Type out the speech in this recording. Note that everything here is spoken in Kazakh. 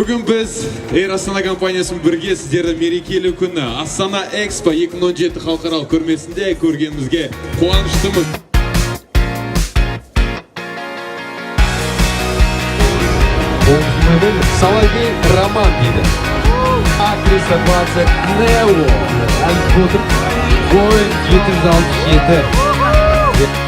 Бүгін біз Air Астана компаниясымен бірге сіздерді мерекелі күні Астана Экспо 2017 халықаралық көрмесінде көргенімізге қуаныштымыз. Соловей Роман дейді. Актриса 20 Нео. Альфотр. Boeing 767.